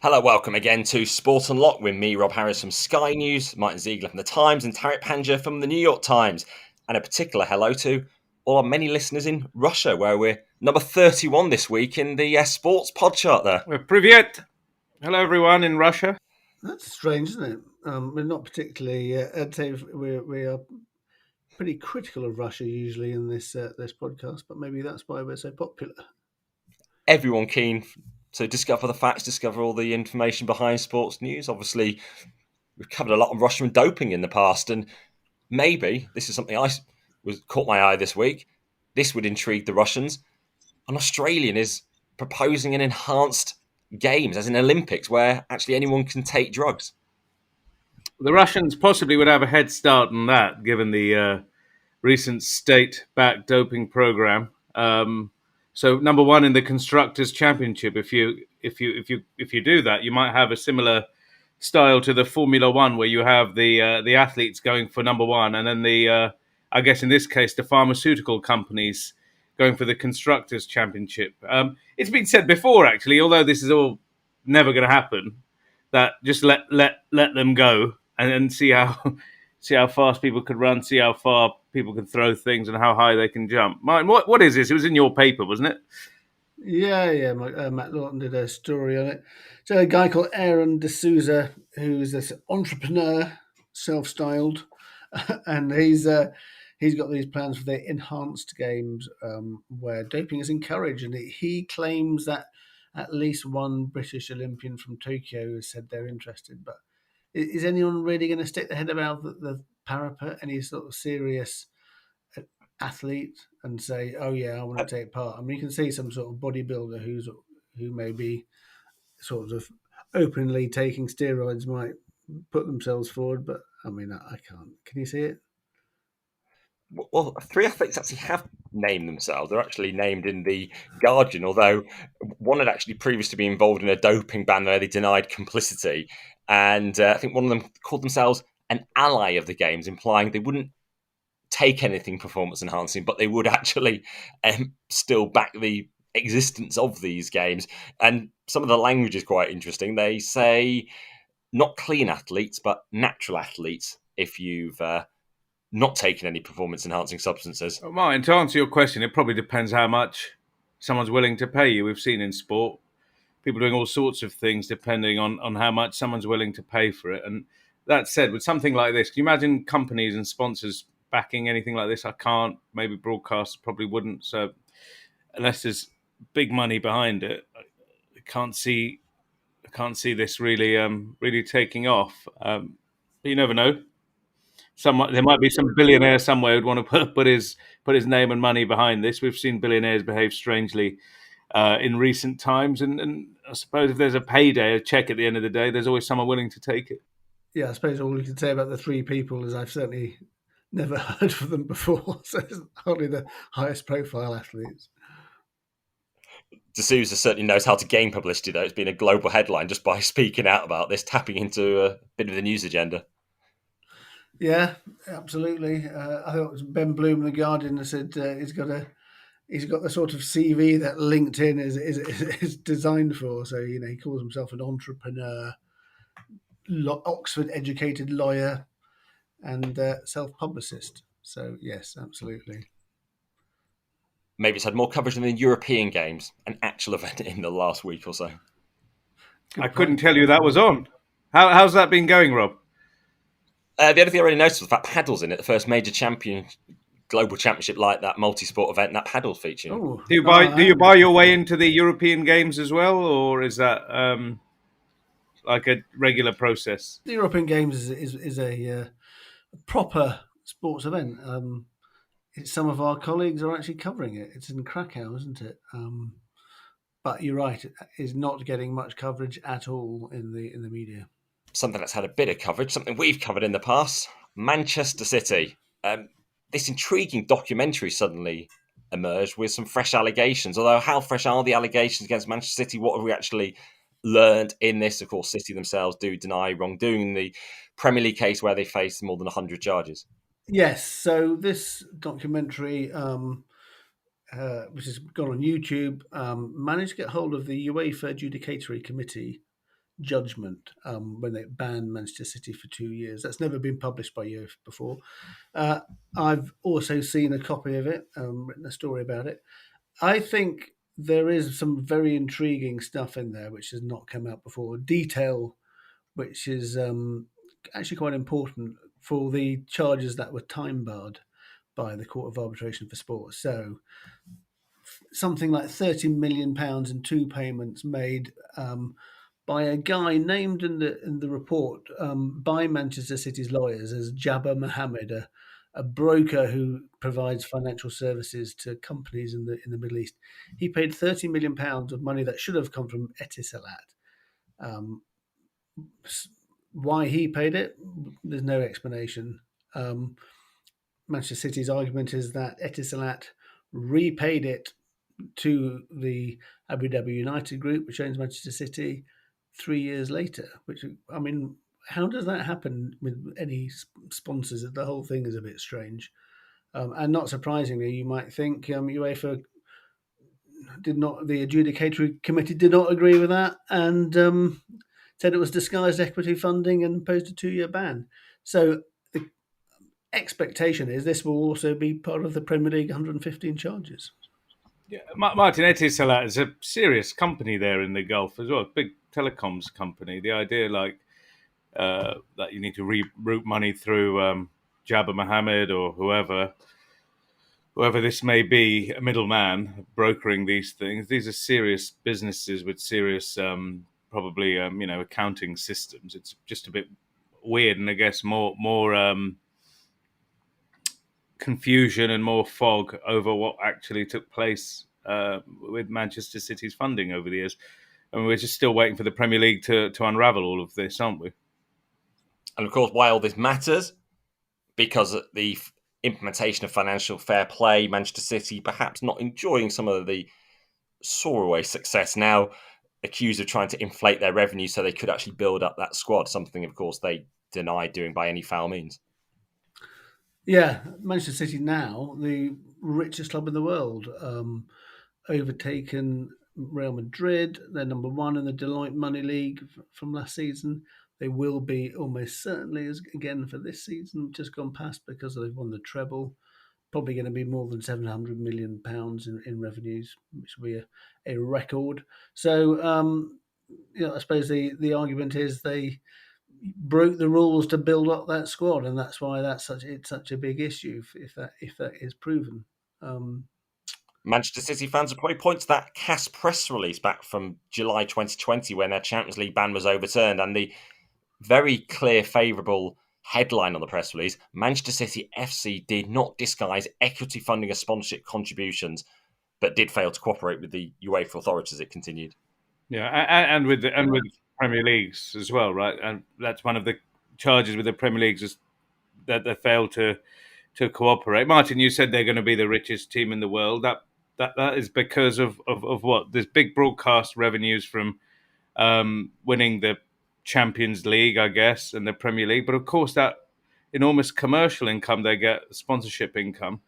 Hello, welcome again to Sport Unlocked with me, Rob Harris from Sky News, Martyn Ziegler from The Times, and Tariq Panja from The New York Times. And a particular hello to all our many listeners in Russia, where we're number 31 this week in the sports pod chart there. Privyet. Hello, everyone in Russia. That's strange, isn't it? We're not particularly. I'd say we are pretty critical of Russia usually in this podcast, but maybe that's why we're so popular. Everyone keen to discover the facts, discover all the information behind sports news. Obviously, we've covered a lot of Russian doping in the past, and maybe this is something caught my eye this week. This would intrigue the Russians. An Australian is proposing an enhanced games, as in Olympics, where actually anyone can take drugs. The Russians possibly would have a head start on that, given the recent state-backed doping program. So, number one in the constructors' championship, if you do that, you might have a similar style to the Formula One, where you have the athletes going for number one, and then I guess in this case, the pharmaceutical companies going for the constructors' championship. It's been said before, actually, although this is all never going to happen, that just let them go and then see how fast people could run, see how far people can throw things, and how high they can jump. Martyn, what is this? It was in your paper, wasn't it? Yeah. Matt Lawton did a story on it. So a guy called Aaron D'Souza, who's this entrepreneur, self-styled, and he's got these plans for the enhanced games where doping is encouraged, and he claims that at least one British Olympian from Tokyo has said they're interested. But is anyone really going to stick their head about the parapet, any sort of serious athlete, and say, "Oh yeah, I want to take part"? I mean, you can see some sort of bodybuilder who may be sort of openly taking steroids might put themselves forward, but I mean, I can't. Can you see it? Well, three athletes actually have named themselves. They're actually named in the Guardian, although one had actually previously been involved in a doping ban where they denied complicity. And I think one of them called themselves an ally of the games, implying they wouldn't take anything performance enhancing, but they would actually still back the existence of these games. And some of the language is quite interesting. They say not clean athletes, but natural athletes if you've not taking any performance-enhancing substances. Well, Martyn, to answer your question, it probably depends how much someone's willing to pay you. We've seen in sport people doing all sorts of things depending on how much someone's willing to pay for it. And that said, with something like this, can you imagine companies and sponsors backing anything like this? I can't. Maybe broadcasters probably wouldn't. So unless there's big money behind it, I can't see this really taking off. But you never know. There might be some billionaire somewhere who'd want to put his name and money behind this. We've seen billionaires behave strangely in recent times, and I suppose if there's a payday, a check at the end of the day, there's always someone willing to take it. Yeah, I suppose all we can say about the three people is I've certainly never heard of them before, so it's hardly the highest profile athletes. D'Souza certainly knows how to gain publicity, though. It's been a global headline just by speaking out about this, tapping into a bit of the news agenda. Yeah, absolutely. I thought it was Ben Bloom in The Guardian that said he's got the sort of CV that LinkedIn is designed for. So, he calls himself an entrepreneur, Oxford-educated lawyer, and self-publicist. So, yes, absolutely. Maybe it's had more coverage than the European Games, an actual event in the last week or so. I couldn't tell you that was on. How's that been going, Rob? The only thing I really noticed was that paddle's in it, the first major global championship like that, multi-sport event, that paddle featuring. Oh, do you buy your way into the European Games as well, or is that like a regular process? The European Games is a proper sports event. Some of our colleagues are actually covering it. It's in Krakow, isn't it? But you're right, it is not getting much coverage at all in the media. Something that's had a bit of coverage, something we've covered in the past, Manchester City. This intriguing documentary suddenly emerged with some fresh allegations. Although how fresh are the allegations against Manchester City? What have we actually learned in this? Of course, City themselves do deny wrongdoing in the Premier League case where they faced more than 100 charges. Yes, so this documentary, which has gone on YouTube, managed to get hold of the UEFA Adjudicatory Committee judgment when they banned Manchester City for 2 years. That's never been published by UEFA before. I've also seen a copy of it, written a story about it. I think there is some very intriguing stuff in there which has not come out before. Detail which is actually quite important for the charges that were time barred by the Court of Arbitration for Sport. So something like £30 million in two payments made by a guy named in the report by Manchester City's lawyers as Jabbar Mohammed, a broker who provides financial services to companies in the Middle East. He paid £30 million of money that should have come from Etisalat. Why he paid it, there's no explanation. Manchester City's argument is that Etisalat repaid it to the Abu Dhabi United Group, which owns Manchester City, 3 years later. Which, I mean, how does that happen with any sponsors? The whole thing is a bit strange. And not surprisingly, you might think UEFA the adjudicatory committee did not agree with that, and said it was disguised equity funding and imposed a 2-year ban. So the expectation is this will also be part of the Premier League 115 charges. Yeah, Martyn, Etisalat is a serious company there in the Gulf as well, big telecoms company. The idea, that you need to reroute money through Jabbar Mohammed or whoever this may be, a middleman brokering these things. These are serious businesses with serious, probably, accounting systems. It's just a bit weird, and I guess more confusion and more fog over what actually took place with Manchester City's funding over the years. And we're just still waiting for the Premier League to unravel all of this, aren't we? And of course, why all this matters, because the implementation of financial fair play, Manchester City perhaps not enjoying some of the soaraway success now, accused of trying to inflate their revenue so they could actually build up that squad, something, of course, they denied doing by any foul means. Yeah, Manchester City now, the richest club in the world, overtaken Real Madrid. They're number one in the Deloitte Money League from last season. They will be almost certainly again for this season, just gone past because they've won the treble. Probably going to be more than £700 million in revenues, which will be a record. So, I suppose the argument is they broke the rules to build up that squad, and that's why it's such a big issue if that is proven. Manchester City fans would probably point to that CAS press release back from July 2020 when their Champions League ban was overturned, and the very clear, favourable headline on the press release: Manchester City FC did not disguise equity funding as sponsorship contributions, but did fail to cooperate with the UEFA authorities. It continued. Yeah, and with Premier Leagues as well, right? And that's one of the charges with the Premier Leagues is that they failed to cooperate. Martyn, you said they're going to be the richest team in the world. That is because of what? There's big broadcast revenues from winning the Champions League, I guess, and the Premier League. But of course, that enormous commercial income they get, sponsorship income.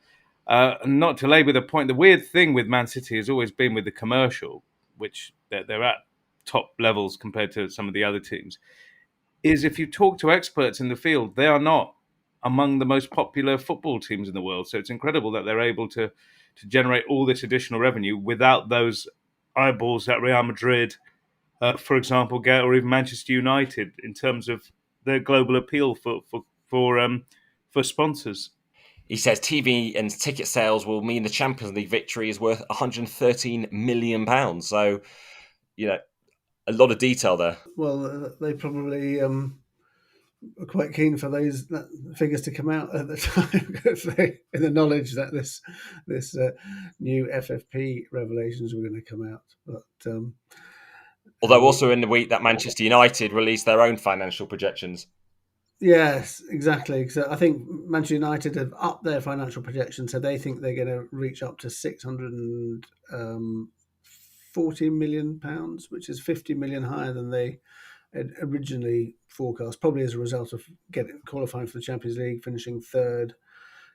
And not to labour the point, the weird thing with Man City has always been with the commercial, which they're at top levels compared to some of the other teams, is if you talk to experts in the field, they are not among the most popular football teams in the world. So it's incredible that they're able to generate all this additional revenue without those eyeballs that Real Madrid, for example, get, or even Manchester United, in terms of their global appeal for sponsors. He says TV and ticket sales will mean the Champions League victory is worth £113 million. So, a lot of detail there. Well, they probably are quite keen for those figures to come out at the time, in the knowledge that this new FFP revelations were going to come out. But although also in the week that Manchester United released their own financial projections. Yes, exactly. So I think Manchester United have upped their financial projections, so they think they're going to reach up to £640 million, which is 50 million higher than they had originally forecast, probably as a result of qualifying for the Champions League, finishing third,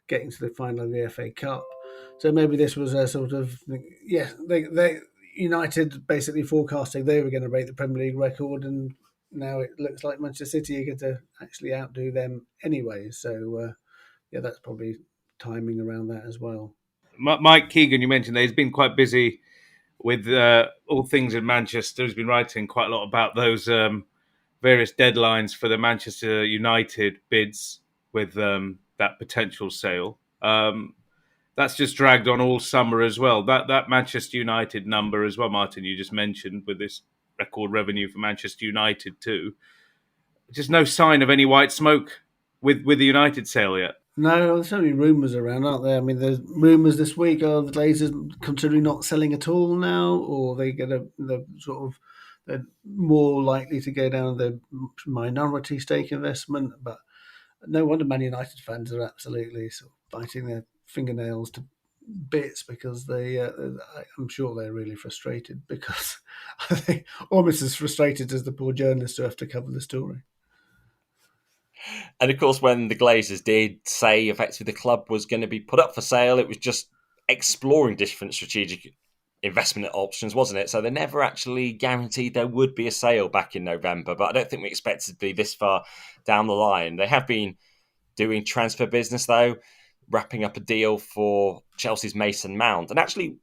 getting to the final of the FA Cup. So maybe this was a sort of, they United basically forecasting they were going to break the Premier League record, and now it looks like Manchester City are going to actually outdo them anyway. So yeah, that's probably timing around that as well. Mike Keegan, you mentioned that he's been quite busy with all things in Manchester. He's been writing quite a lot about those various deadlines for the Manchester United bids with that potential sale. That's just dragged on all summer as well. That Manchester United number as well, Martyn, you just mentioned, with this record revenue for Manchester United too. Just no sign of any white smoke with the United sale yet. No, there's so many rumours around, aren't there? I mean, there's rumours this week of the Glazers considering not selling at all now, or they get the sort of they're more likely to go down the minority stake investment. But no wonder Man United fans are absolutely sort of biting their fingernails to bits because I'm sure they're really frustrated because I think almost as frustrated as the poor journalists who have to cover the story. And of course, when the Glazers did say effectively the club was going to be put up for sale, it was just exploring different strategic investment options, wasn't it? So they never actually guaranteed there would be a sale back in November. But I don't think we expected to be this far down the line. They have been doing transfer business, though, wrapping up a deal for Chelsea's Mason Mount. And actually,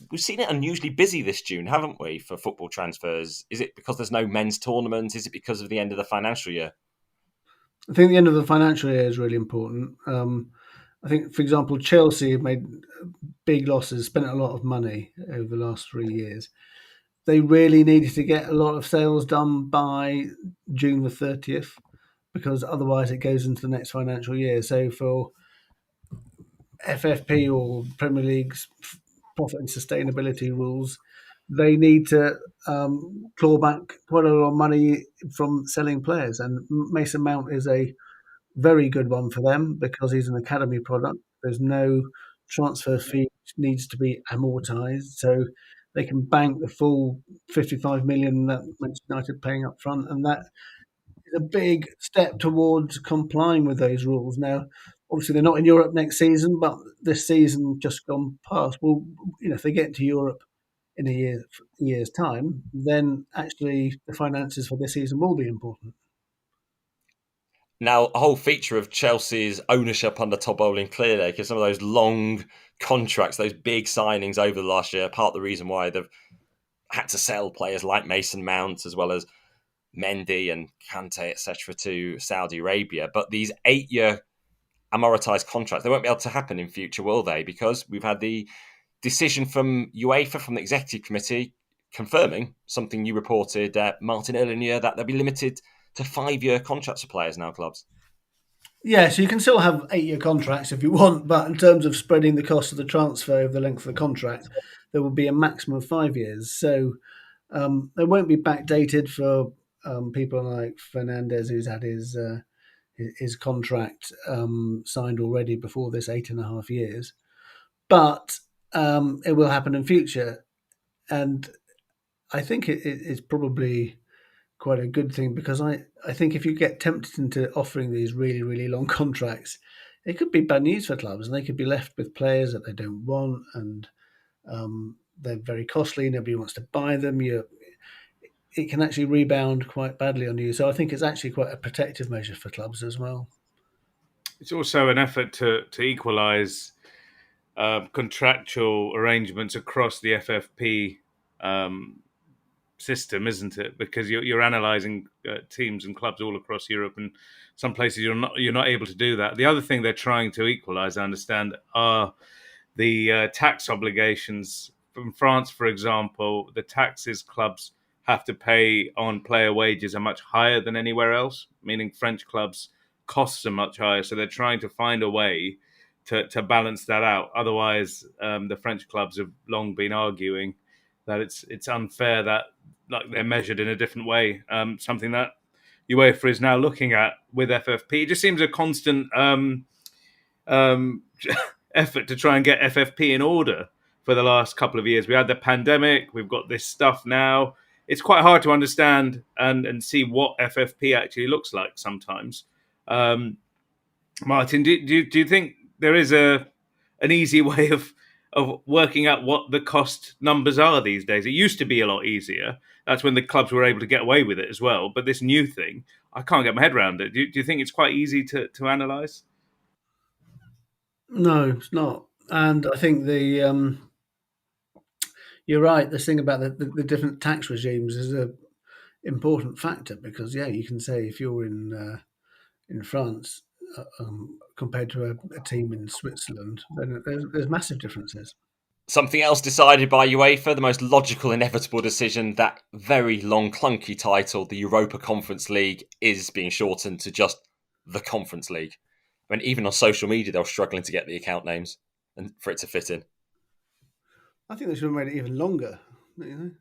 we've seen it unusually busy this June, haven't we, for football transfers? Is it because there's no men's tournament? Is it because of the end of the financial year? I think the end of the financial year is really important. I think, for example, Chelsea have made big losses, spent a lot of money over the last 3 years. They really needed to get a lot of sales done by June the 30th because otherwise it goes into the next financial year. So for FFP or Premier League's profit and sustainability rules, they need to claw back quite a lot of money from selling players. And Mason Mount is a very good one for them because he's an academy product. There's no transfer fee which needs to be amortised, so they can bank the full 55 million that Manchester United paying up front, and that is a big step towards complying with those rules. Now, obviously, they're not in Europe next season, but this season just gone past. Well, if they get to Europe in a year's time, then actually the finances for this season will be important. Now, a whole feature of Chelsea's ownership under Todd Bowling clearly, because some of those long contracts, those big signings over the last year, part of the reason why they've had to sell players like Mason Mount as well as Mendy and Kante, etc., to Saudi Arabia. But these 8-year amortized contracts, they won't be able to happen in future, will they? Because we've had the decision from UEFA, from the executive committee, confirming something you reported, Martyn, earlier in the year, that they'll be limited to 5-year contracts for players now, clubs. Yeah, so you can still have 8-year contracts if you want, but in terms of spreading the cost of the transfer over the length of the contract, there will be a maximum of 5 years. So they won't be backdated for people like Fernandez, who's had his contract signed already before this 8.5 years. But it will happen in future, and I think it's probably quite a good thing because I think if you get tempted into offering these really, really long contracts, it could be bad news for clubs and they could be left with players that they don't want and they're very costly. Nobody wants to buy them. It can actually rebound quite badly on you. So I think it's actually quite a protective measure for clubs as well. It's also an effort to equalise contractual arrangements across the FFP system, isn't it? Because you're analysing teams and clubs all across Europe, and some places you're not able to do that. The other thing they're trying to equalise, I understand, are the tax obligations. From France, for example, the taxes clubs have to pay on player wages are much higher than anywhere else, meaning French clubs' costs are much higher. So they're trying to find a way to balance that out. Otherwise, the French clubs have long been arguing that it's unfair that like they're measured in a different way. Something that UEFA is now looking at with FFP. It just seems a constant effort to try and get FFP in order for the last couple of years. We had the pandemic. We've got this stuff now. It's quite hard to understand and see what FFP actually looks like sometimes. Martyn, do you think there is an easy way of of working out what the cost numbers are these days. It used to be a lot easier. That's when the clubs were able to get away with it as well. But this new thing, I can't get my head around it. Do you think it's quite easy to analyse? No, it's not. And I think you're right. This thing about the different tax regimes is a important factor because yeah, you can say if you're in France compared to a team in Switzerland, then there's massive differences. Something else decided by UEFA, the most logical, inevitable decision, that very long, clunky title, the Europa Conference League, is being shortened to just the Conference League. I mean, even on social media, they were struggling to get the account names and for it to fit in. I think they should have made it even longer. You know,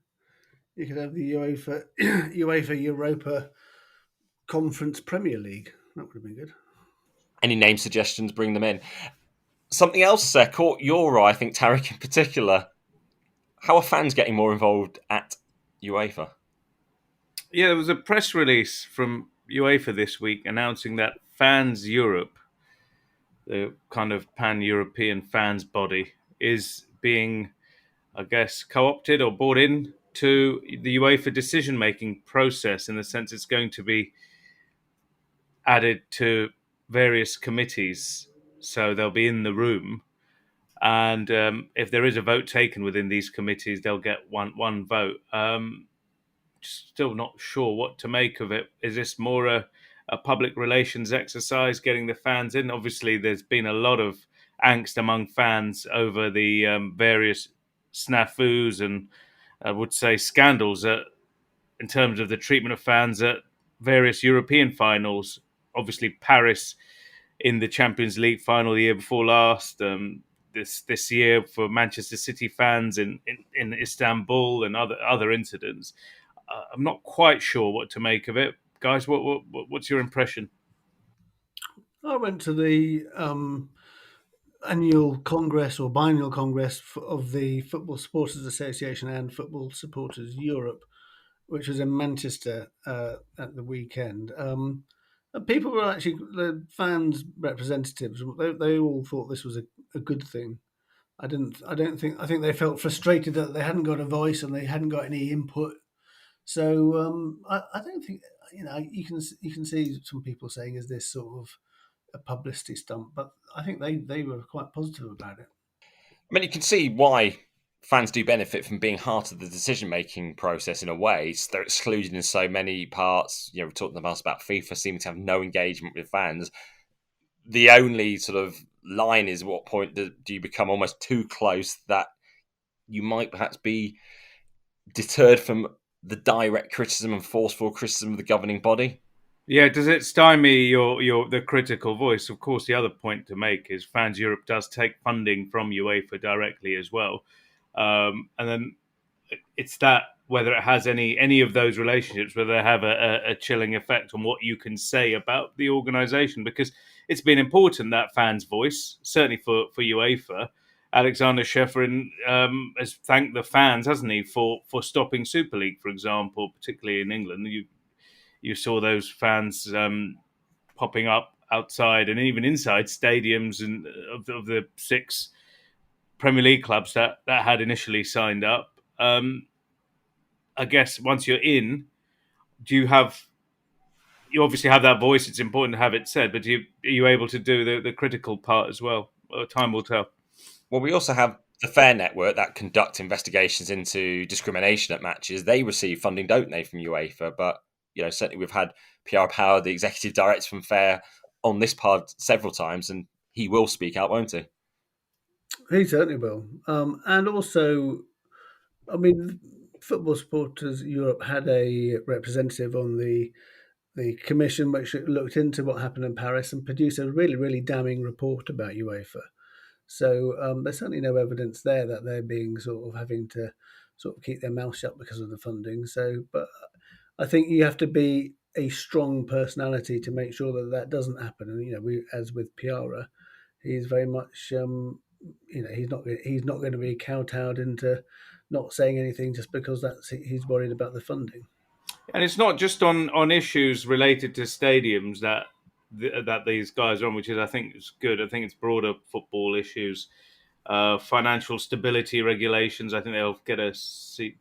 you could have the UEFA Europa Conference Premier League. That would have been good. Any name suggestions, bring them in. Something else caught your eye, I think, Tariq in particular. How are fans getting more involved at UEFA? Yeah, there was a press release from UEFA this week announcing that Fans Europe, the kind of pan-European fans body, is being, I guess, co-opted or brought in to the UEFA decision-making process, in the sense it's going to be added to various committees. So they'll be in the room, and if there is a vote taken within these committees, they'll get one vote. Still not sure what to make of it. Is this more a public relations exercise, getting the fans in? Obviously, there's been a lot of angst among fans over the various snafus and I would say scandals in terms of the treatment of fans at various European finals. Obviously, Paris in the Champions League final the year before last. This year for Manchester City fans in Istanbul and other incidents. I'm not quite sure what to make of it, guys. What's your impression? I went to the annual congress or biennial congress of the Football Supporters Association and Football Supporters Europe, which was in Manchester at the weekend. And people were actually the fans' representatives. They all thought this was a good thing. I didn't. I don't think. I think they felt frustrated that they hadn't got a voice and they hadn't got any input. So I don't think you can see some people saying, "Is this sort of a publicity stunt?" But I think they were quite positive about it. I mean, you can see why fans do benefit from being part of the decision-making process in a way. So they're excluded in so many parts. You know, we talked in the past about FIFA seeming to have no engagement with fans. The only sort of line is what point do you become almost too close that you might perhaps be deterred from the direct criticism and forceful criticism of the governing body. Yeah, does it stymie your the critical voice? Of course, the other point to make is Fans Europe does take funding from UEFA directly as well, and then it's that whether it has any of those relationships, whether they have a chilling effect on what you can say about the organisation, because it's been important, that fans' voice, certainly for UEFA. Alexander Sheffield has thanked the fans, hasn't he, for stopping Super League, for example, particularly in England. You saw those fans popping up outside and even inside stadiums and of the 6 Premier League clubs that had initially signed up. I guess once you're in, do you obviously have that voice? It's important to have it said, but are you able to do the critical part as well? Time will tell. Well, we also have the Fair Network that conduct investigations into discrimination at matches. They receive funding, don't they, from UEFA? But certainly we've had Pierre Power, the executive director from Fair, on this pod several times, and he will speak out, won't he? He certainly will. And also, I mean, Football Supporters Europe had a representative on the commission which looked into what happened in Paris and produced a really, really damning report about UEFA. So there's certainly no evidence there that they're being sort of having to sort of keep their mouth shut because of the funding. So, but I think you have to be a strong personality to make sure that that doesn't happen. And as with Piara, he's very much he's not going to be kowtowed into not saying anything just because he's worried about the funding. And it's not just on issues related to stadiums that these guys are on, which is, I think, is good. I think it's broader football issues. financial stability regulations. I think they'll get a seat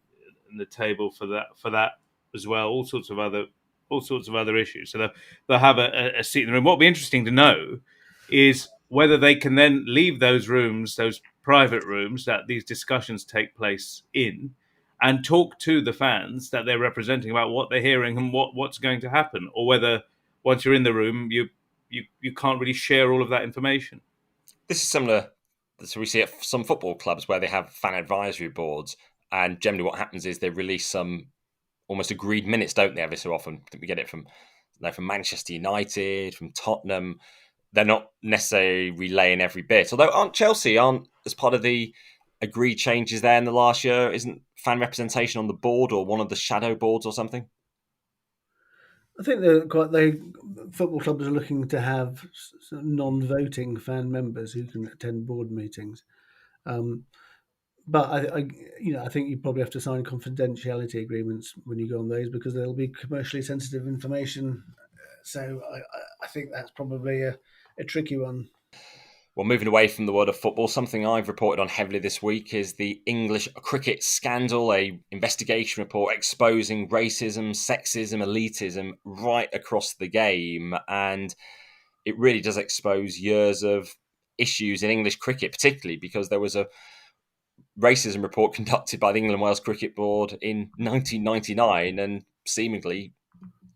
in the table for that as well. All sorts of other issues. So they'll have a seat in the room. What will be interesting to know is whether they can then leave those rooms, those private rooms that these discussions take place in, and talk to the fans that they're representing about what they're hearing and what's going to happen, or whether once you're in the room, you can't really share all of that information. This is similar. So we see at some football clubs where they have fan advisory boards, and generally what happens is they release some almost agreed minutes, don't they? Every so often, I think we get it from Manchester United, from Tottenham. They're not necessarily relaying every bit. Although aren't as part of the agreed changes there in the last year? Isn't fan representation on the board or one of the shadow boards or something? I think football clubs are looking to have non-voting fan members who can attend board meetings. Um, but I think you probably have to sign confidentiality agreements when you go on those because they'll be commercially sensitive information. So I think that's probably a tricky one. Well, moving away from the world of football, something I've reported on heavily this week is the English cricket scandal, a investigation report exposing racism, sexism, elitism right across the game. And it really does expose years of issues in English cricket, particularly because there was a racism report conducted by the England Wales Cricket Board in 1999 and seemingly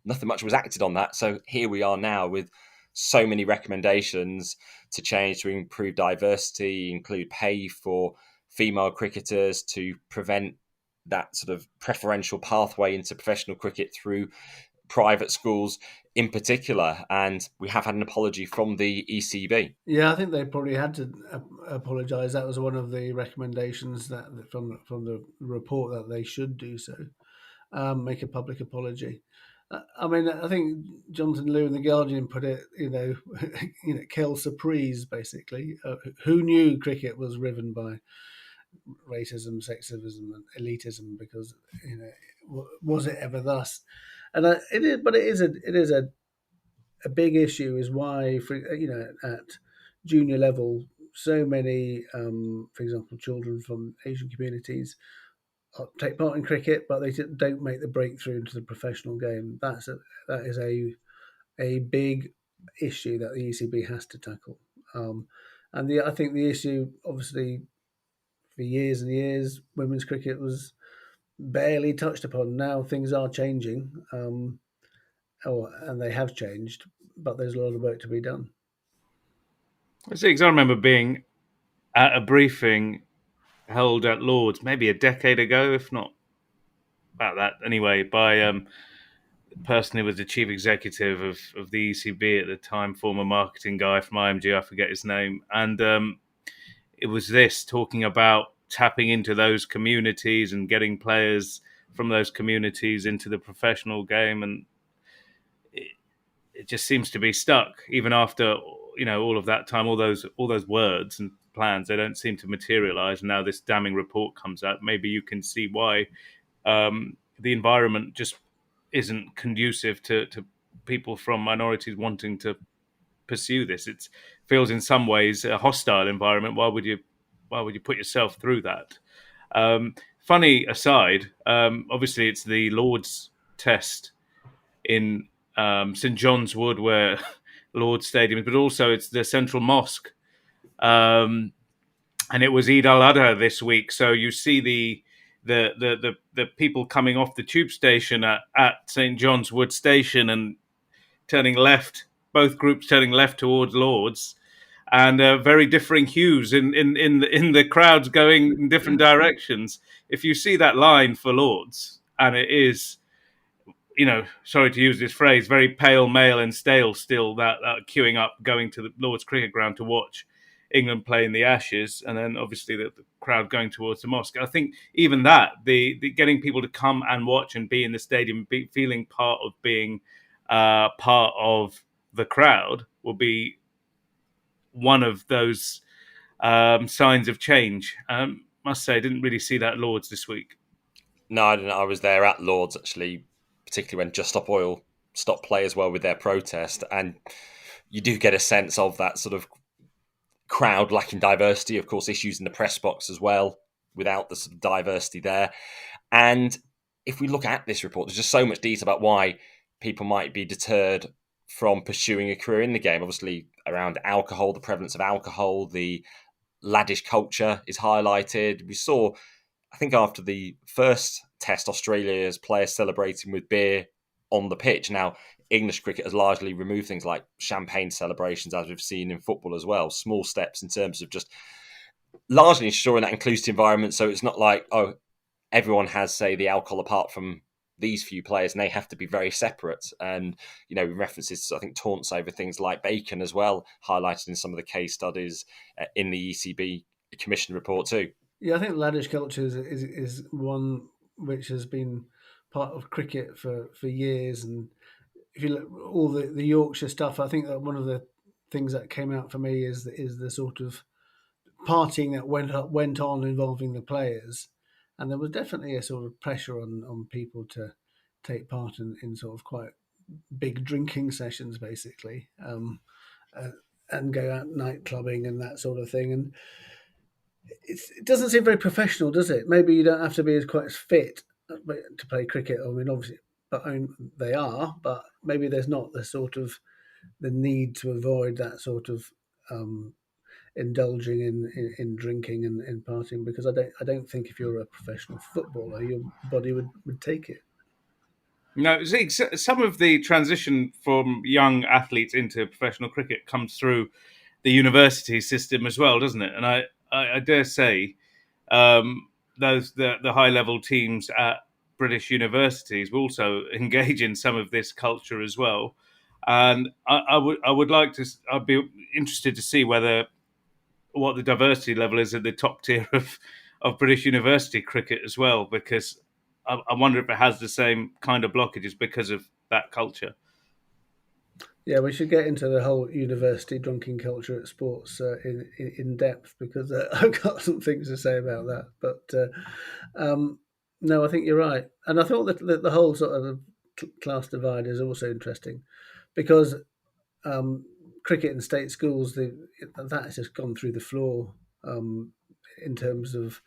nothing much was acted on that. So here we are now with so many recommendations to change to improve diversity, include pay for female cricketers, to prevent that sort of preferential pathway into professional cricket through private schools in particular. And we have had an apology from the ECB. Yeah, I think they probably had to apologise. That was one of the recommendations that from the report that they should do so, make a public apology. I mean, I think Jonathan Liu in the Guardian put it, quelle surprise, basically. Who knew cricket was riven by racism, sexism, and elitism? Because was it ever thus? And it is, but it is a big issue. Is why, for at junior level, so many, for example, children from Asian communities take part in cricket, but they don't make the breakthrough into the professional game. That is a big issue that the ECB has to tackle. I think the issue, obviously, for years and years, women's cricket was barely touched upon. Now things are changing, and they have changed, but there's a lot of work to be done. I see, because I remember being at a briefing held at Lord's maybe a decade ago, if not about that anyway, by the person who was the chief executive of the ECB at the time, former marketing guy from IMG, I forget his name. And it was this, talking about tapping into those communities and getting players from those communities into the professional game. And it just seems to be stuck, even after all of that time, all those words and plans, they don't seem to materialize. And now this damning report comes out. Maybe you can see why the environment just isn't conducive to people from minorities wanting to pursue this. It feels in some ways a hostile environment. Why would you put yourself through that? Funny aside, obviously it's the Lord's test in St John's Wood, where Lord's Stadium is, but also it's the Central Mosque. And it was Eid al-Adha this week, so you see the people coming off the tube station at St John's Wood Station and turning left, both groups turning left towards Lord's, and very differing hues in the crowds going in different directions. If you see that line for Lord's, and it is, sorry to use this phrase, very pale, male and stale still, that queuing up, going to the Lord's Cricket Ground to watch England play in the Ashes, and then obviously the crowd going towards the mosque. I think even that, the getting people to come and watch and be in the stadium, feeling part of being part of the crowd, will be one of those signs of change. Must say, I didn't really see that at Lord's this week. No, I didn't. I was there at Lord's, actually, particularly when Just Stop Oil stopped play as well with their protest. And you do get a sense of that sort of crowd lacking diversity, of course, issues in the press box as well, without the sort of diversity there. And if we look at this report, there's just so much detail about why people might be deterred from pursuing a career in the game. Obviously, around alcohol, the prevalence of alcohol, the laddish culture is highlighted. We saw, I think, after the first test, Australia's players celebrating with beer on the pitch. Now, English cricket has largely removed things like champagne celebrations, as we've seen in football as well. Small steps in terms of just largely ensuring that inclusive environment. So it's not like, oh, everyone has, say, the alcohol apart from these few players, and they have to be very separate. And, references to, I think, taunts over things like bacon as well, highlighted in some of the case studies in the ECB Commission report too. Yeah, I think laddish culture is one which has been part of cricket for years. And if you look all the Yorkshire stuff, I think that one of the things that came out for me is the sort of partying that went on involving the players, and there was definitely a sort of pressure on people to take part in sort of quite big drinking sessions, basically, and go out night clubbing and that sort of thing. And it doesn't seem very professional, does it? Maybe you don't have to be quite as fit to play cricket. I mean, obviously, but they are, but maybe there's not the sort of the need to avoid that sort of indulging in drinking and partying, because I don't think if you're a professional footballer, your body would take it. No, see, some of the transition from young athletes into professional cricket comes through the university system as well, doesn't it? And I dare say the high level teams at British universities will also engage in some of this culture as well. And I would like to. I'd be interested to see what the diversity level is at the top tier of British university cricket as well, because I wonder if it has the same kind of blockages because of that culture. Yeah, we should get into the whole university drinking culture at sports in depth, because I've got some things to say about that. But no, I think you're right, and I thought that the whole sort of class divide is also interesting, because cricket in state schools, that has just gone through the floor in terms of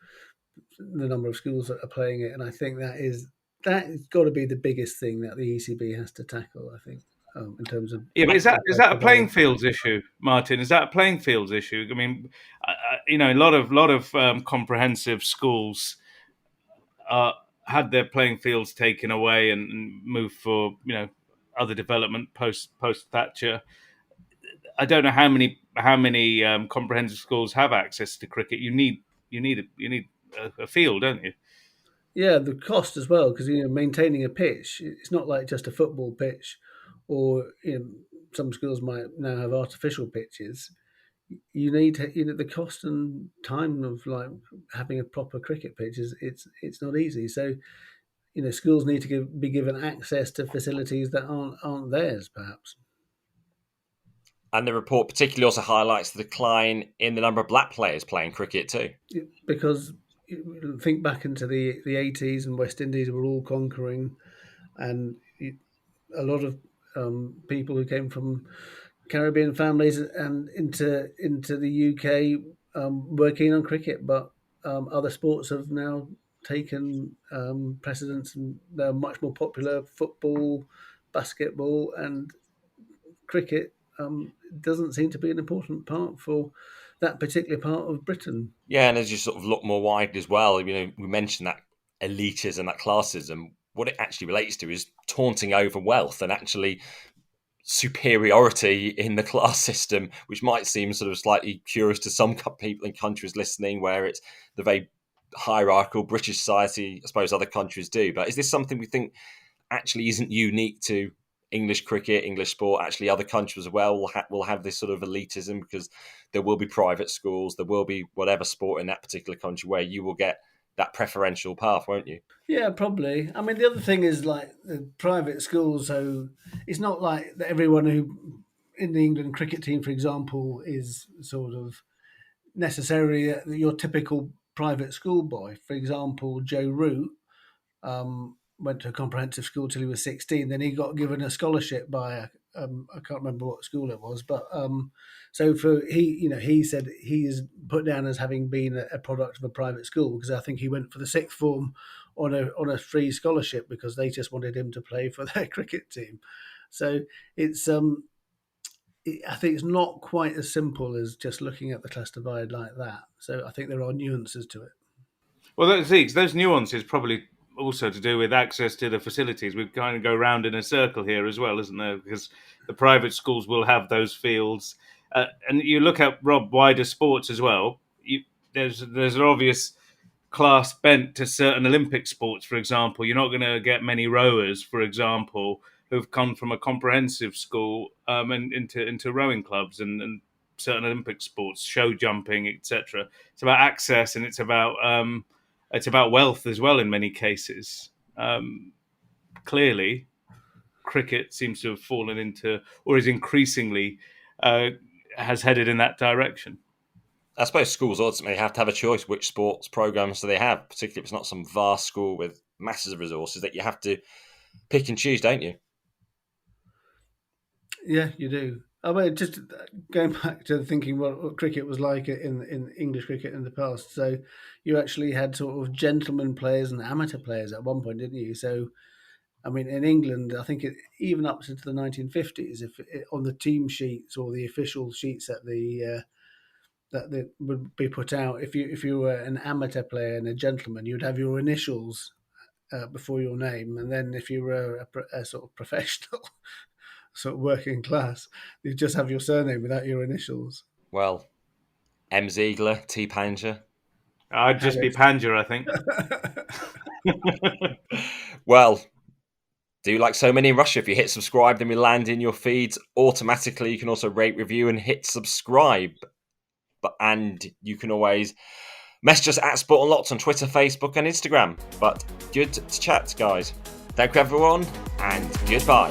the number of schools that are playing it, and I think that's got to be the biggest thing that the ECB has to tackle. I think in terms of Yeah, but is that a playing fields issue, Martyn? Is that a playing fields issue? I mean, a lot of comprehensive schools had their playing fields taken away and moved for other development post Thatcher. I don't know how many comprehensive schools have access to cricket. You need a field, don't you? Yeah, the cost as well, because maintaining a pitch, it's not like just a football pitch, or some schools might now have artificial pitches. You need the cost and time of like having a proper cricket pitch is it's not easy. So schools need to be given access to facilities that aren't theirs, perhaps. And the report particularly also highlights the decline in the number of black players playing cricket too. Because think back into the 80s, and West Indies were all conquering, and a lot of people who came from Caribbean families and into the UK were keen on cricket, but other sports have now taken precedence, and they're much more popular. Football, basketball, and cricket doesn't seem to be an important part for that particular part of Britain. Yeah, and as you sort of look more wide as well, we mentioned that elitism, that classism. What it actually relates to is taunting over wealth and actually superiority in the class system, which might seem sort of slightly curious to some people in countries listening, where it's the very hierarchical British society. I suppose other countries do, but is this something we think actually isn't unique to English cricket, English sport? Actually, other countries as well will have this sort of elitism, because there will be private schools, there will be whatever sport in that particular country where you will get that preferential path, won't you? Yeah, probably. I mean, the other thing is like the private schools. So it's not like that everyone who in the England cricket team, for example, is sort of necessarily your typical private schoolboy. For example, Joe Root went to a comprehensive school till he was 16. Then he got given a scholarship by I can't remember what school it was, but so for he said he is put down as having been a product of a private school, because I think he went for the sixth form on a free scholarship because they just wanted him to play for their cricket team. So it's I think it's not quite as simple as just looking at the class divide like that. So I think there are nuances to it. Well, those nuances probably also to do with access to the facilities. We kind of go round in a circle here as well, isn't there? Because the private schools will have those fields, and you look at wider sports as well. There's an obvious class bent to certain Olympic sports. For example, you're not going to get many rowers, for example, who've come from a comprehensive school and into rowing clubs and certain Olympic sports, show jumping, etc. It's about access, and it's about wealth as well in many cases. Clearly, cricket seems to have fallen into, or is increasingly, has headed in that direction. I suppose schools ultimately have to have a choice which sports programs do they have, particularly if it's not some vast school with masses of resources that you have to pick and choose, don't you? Yeah, you do. I mean, just going back to thinking what cricket was like in English cricket in the past. So you actually had sort of gentleman players and amateur players at one point, didn't you? So, I mean, in England, I think even up into the 1950s, on the team sheets or the official sheets that would be put out, if you were an amateur player and a gentleman, you'd have your initials before your name, and then if you were a sort of professional, sort of working class, you just have your surname without your initials. Well, M. Ziegler, T. Panja. I'd just be Panja, I think. Well, do like so many in Russia, if you hit subscribe, then we land in your feeds automatically. You can also rate, review, and hit subscribe. And you can always message us at Sport Unlocked on Twitter, Facebook, and Instagram. But good to chat, guys. Thank you, everyone, and goodbye.